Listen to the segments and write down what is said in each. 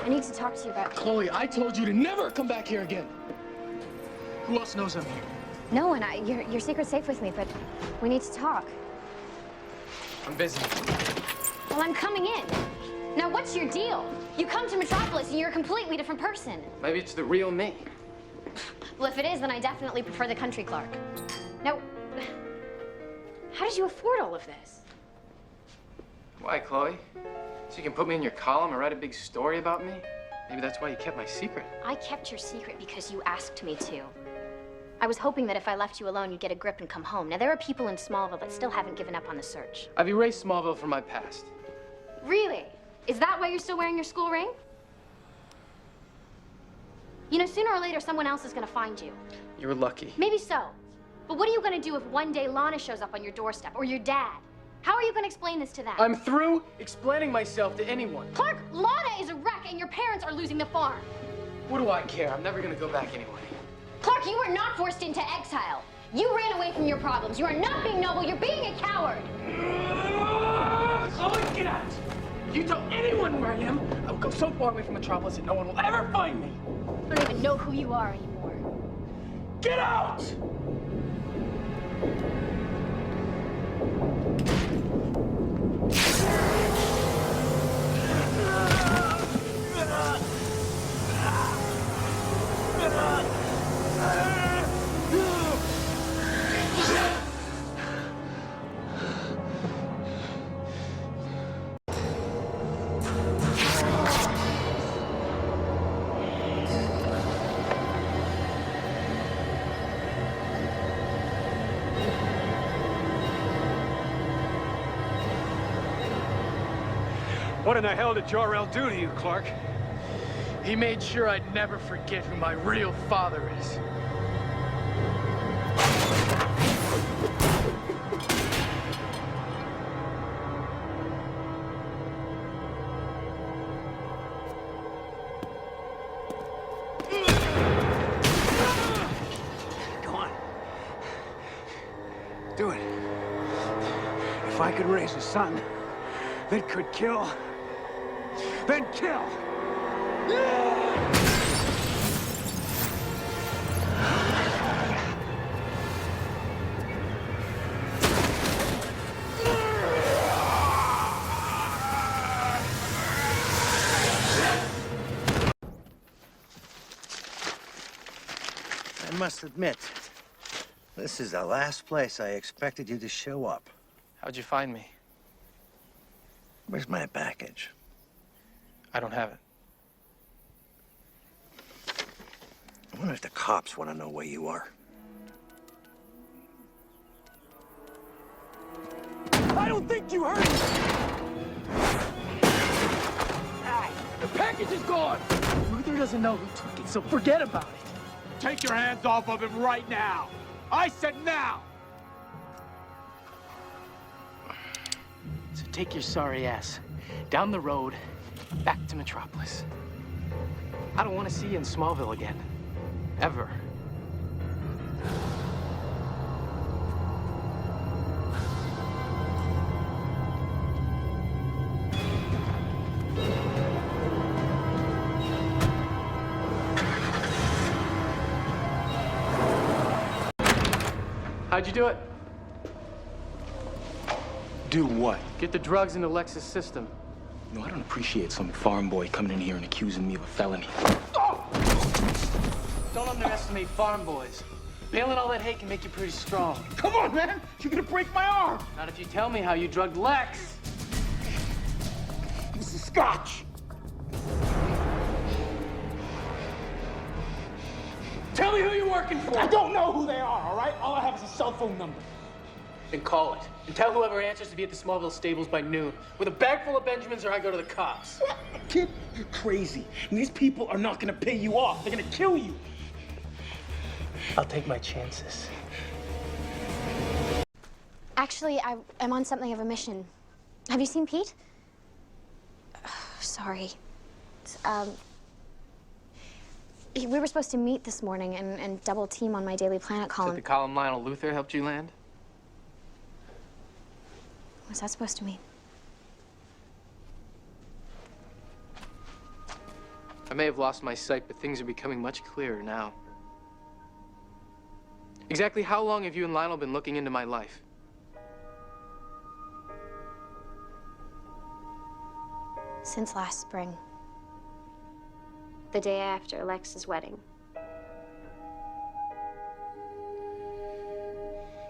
I need to talk to you about... Chloe, I told you to never come back here again. Who else knows I'm here? No one. Your secret's safe with me, but we need to talk. I'm busy. Well, I'm coming in. Now, what's your deal? You come to Metropolis and you're a completely different person. Maybe it's the real me. Well, if it is, then I definitely prefer the country Clark. Now, how did you afford all of this? Why, Chloe? So you can put me in your column and write a big story about me? Maybe that's why you kept my secret. I kept your secret because you asked me to. I was hoping that if I left you alone, you'd get a grip and come home. Now, there are people in Smallville that still haven't given up on the search. I've erased Smallville from my past. Really? Is that why you're still wearing your school ring? You know, sooner or later, someone else is gonna find you. You were lucky. Maybe so. But what are you gonna do if one day Lana shows up on your doorstep, or your dad? How are you gonna explain this to them? I'm through explaining myself to anyone. Clark, Lana is a wreck, and your parents are losing the farm. What do I care? I'm never gonna go back anyway. Clark, you were not forced into exile. You ran away from your problems. You are not being noble. You're being a coward. Chloe, get out! If you tell anyone where I am, I will go so far away from Metropolis that no one will ever find me. I don't even know who you are anymore. Get out! What in the hell did Jor-El do to you, Clark? He made sure I'd never forget who my real father is. Go on. Do it. If I could raise a son that could kill, then kill! I must admit, this is the last place I expected you to show up. How'd you find me? Where's my package? I don't have it. I wonder if the cops want to know where you are. I don't think you heard me! The package is gone! Luther doesn't know who took it, so forget about it. Take your hands off of him right now! I said now! So take your sorry ass down the road, back to Metropolis. I don't want to see you in Smallville again. Ever. How'd you do it? Do what? Get the drugs into Lex's system. No, I don't appreciate some farm boy coming in here and accusing me of a felony. Don't underestimate farm boys. Bailing all that hate can make you pretty strong. Come on, man! You're gonna break my arm! Not if you tell me how you drugged Lex. This is scotch! Tell me who you're working for. I don't know who they are, all right? All I have is a cell phone number. Then call it. And tell whoever answers to be at the Smallville stables by noon. With a bag full of Benjamins or I go to the cops. Kid, you're crazy. And these people are not gonna pay you off. They're gonna kill you. I'll take my chances. Actually, I'm on something of a mission. Have you seen Pete? Sorry. We were supposed to meet this morning and double team on my Daily Planet column. So the column Lionel Luthor helped you land? What's that supposed to mean? may have lost my sight, but things are becoming much clearer now. Exactly how long have you and Lionel been looking into my life? Since last spring. The day after Alexa's wedding.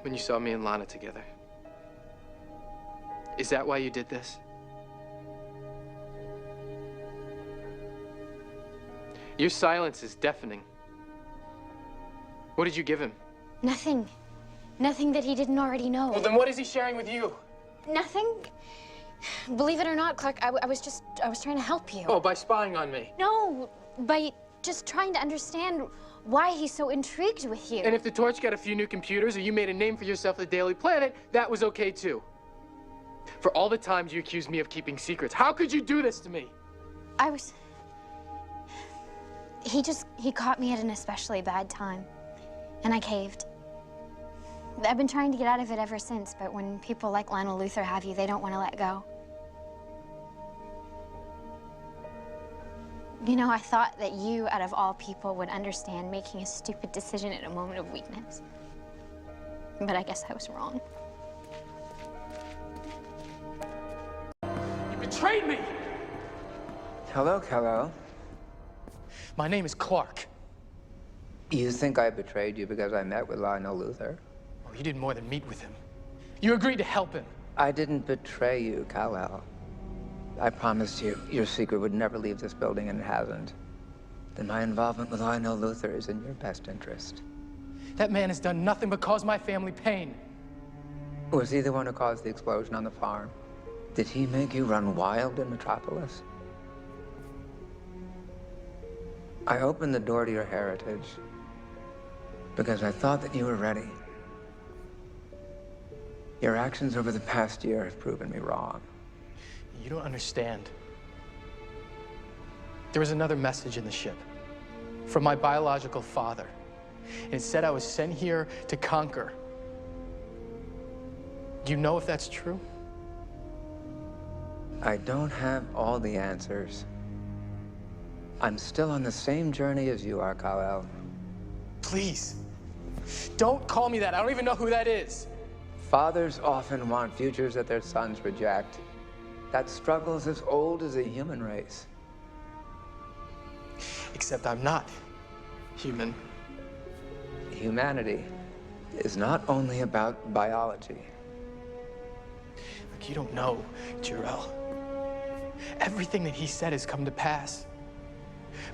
When you saw me and Lana together. Is that why you did this? Your silence is deafening. What did you give him? Nothing. Nothing that he didn't already know. Well, then what is he sharing with you? Nothing. Believe it or not, Clark, I was trying to help you. Oh, by spying on me. No, by just trying to understand why he's so intrigued with you. And if the Torch got a few new computers or you made a name for yourself at the Daily Planet, that was okay too. For all the times you accused me of keeping secrets, how could you do this to me? He caught me at an especially bad time, and I caved. I've been trying to get out of it ever since, but when people like Lionel Luthor have you, they don't want to let go. You know, I thought that you, out of all people, would understand making a stupid decision at a moment of weakness. But I guess I was wrong. You betrayed me! Hello, Kal-El. My name is Clark. You think I betrayed you because I met with Lionel Luthor? Oh, you did more than meet with him. You agreed to help him. I didn't betray you, Kal-El. I promised you your secret would never leave this building, and it hasn't. Then my involvement with Lionel Luthor is in your best interest. That man has done nothing but cause my family pain. Was he the one who caused the explosion on the farm? Did he make you run wild in Metropolis? I opened the door to your heritage because I thought that you were ready. Your actions over the past year have proven me wrong. You don't understand. There was another message in the ship from my biological father. And it said I was sent here to conquer. Do you know if that's true? I don't have all the answers. I'm still on the same journey as you are, Kal-El. Please, don't call me that. I don't even know who that is. Fathers often want futures that their sons reject. That struggle's as old as the human race. Except I'm not human. Humanity is not only about biology. Look, you don't know, Jor-El. Everything that he said has come to pass.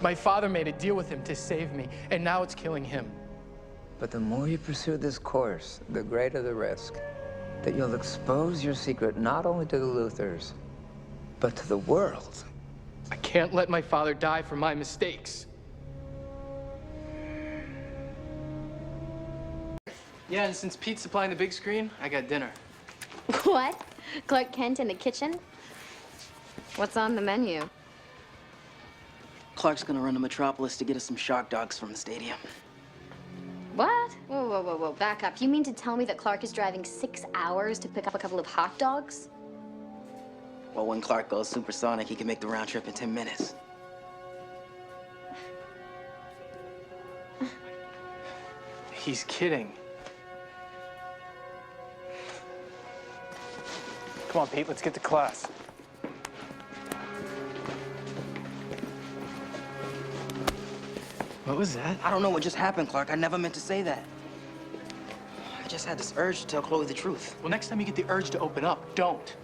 My father made a deal with him to save me, and now it's killing him. But the more you pursue this course, the greater the risk that you'll expose your secret not only to the Luthors, but to the world. I can't let my father die for my mistakes. Yeah, and since Pete's supplying the big screen, I got dinner. What? Clark Kent in the kitchen? What's on the menu? Clark's gonna run to Metropolis to get us some shark dogs from the stadium. What? Whoa, whoa, whoa, whoa, back up. You mean to tell me that Clark is driving 6 hours to pick up a couple of hot dogs? Well, when Clark goes supersonic, he can make the round trip in 10 minutes. He's kidding. Come on, Pete, let's get to class. What was that? I don't know what just happened, Clark. I never meant to say that. I just had this urge to tell Chloe the truth. Well, next time you get the urge to open up, don't.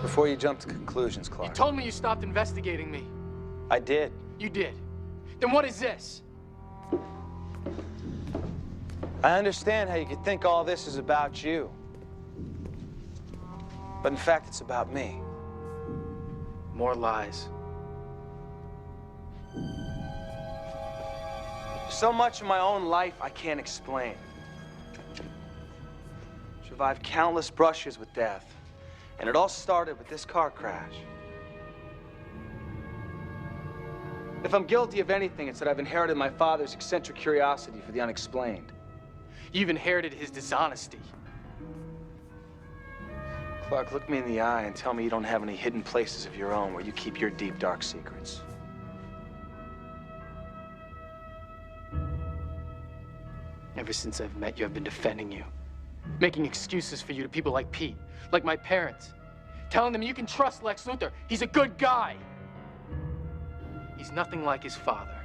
Before you jump to conclusions, You Clark. told me you stopped investigating me. I did. You did. Then what is this? I understand how you could think all this is about you. But in fact, it's about me. More lies. So much of my own life I can't explain. Survived countless brushes with death. And it all started with this car crash. If I'm guilty of anything, it's that I've inherited my father's eccentric curiosity for the unexplained. You've inherited his dishonesty. Clark, look me in the eye and tell me you don't have any hidden places of your own where you keep your deep, dark secrets. Ever since I've met you, I've been defending you. Making excuses for you to people like Pete, like my parents. Telling them you can trust Lex Luthor. He's a good guy. He's nothing like his father.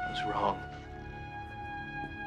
I was wrong.